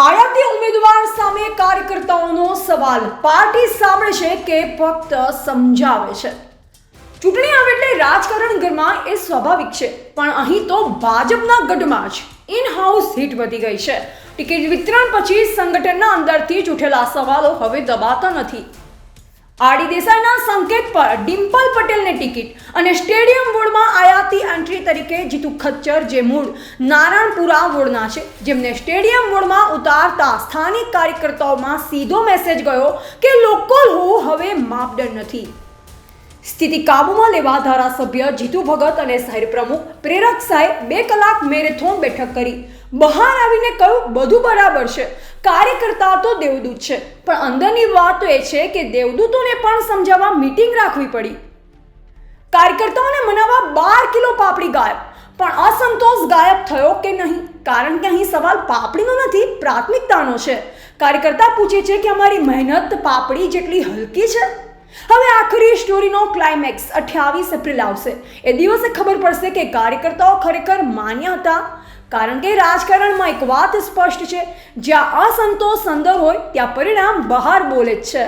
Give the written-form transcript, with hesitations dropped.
આયાતી ઉમેદવાર સામે કાર્યકર્તાઓનો સવાલ, પાર્ટી સાંભળે છે કે ફક્ત સમજાવે છે? ચૂંટણી આવે એટલે રાજકારણ ગરમા એ સ્વાભાવિક છે, પણ અહીં તો ભાજપના ગઢમાં જ ઇન હાઉસ હીટ વધી ગઈ છે. ટિકિટ વિતરણ પછી સંગઠનના અંદરથી જ ઉઠેલા સવાલો હવે દબાતા નથી. આરડી દેસાઈના સંકેત પર ડિમ્પલ પટેલને ટિકિટ અને સ્ટેડિયમ વોર્ડમાં આયાતી એન્ટ્રી તરીકે જીતુ ખચ્ચર, જે મૂળ નારાયણપુરા વોર્ડના છે, જેમને સ્ટેડિયમ વોર્ડમાં ઉતારતા સ્થાનિક કાર્યકર્તાઓમાં સીધો મેસેજ ગયો કે લોકલ હોવું હવે માપદંડ નથી. સ્થિતિ કાબૂમાં લેવા ધારાસભ્ય જીતુ ભગત અને શહેર પ્રમુખ પ્રેરક સાહેબ 2 કલાક મેરેથોન બેઠક કરી બહાર આવીને કહ્યું, બધું બરાબર છે, કાર્યકર્તા તો દેવદૂત છે, પણ અંદરની વાત તો એ છે કે દેવદૂતોને પણ સમજાવવા મીટિંગ રાખવી પડી. કાર્યકર્તાઓને મનાવવા 12 કિલો પાપડી ગાયબ, પણ અસંતોષ ગાયબ થયો કે નહીં? કારણ કે અહીં સવાલ પાપડીનો નથી, પ્રાથમિકતાનો છે. કાર્યકર્તા પૂછે છે કે અમારી મહેનત પાપડી જેટલી હલકી છે? હવે આખરી સ્ટોરીનો ક્લાઇમેક્સ 28 એપ્રિલ આવશે. એ દિવસે ખબર પડશે કે કાર્યકર્તાઓ ખરેખર માન્ય હતા. કારણ કે રાજકારણમાં એક વાત સ્પષ્ટ છે, જ્યાં અસંતોષ અંદર હોય ત્યાં પરિણામ બહાર બોલે જ છે.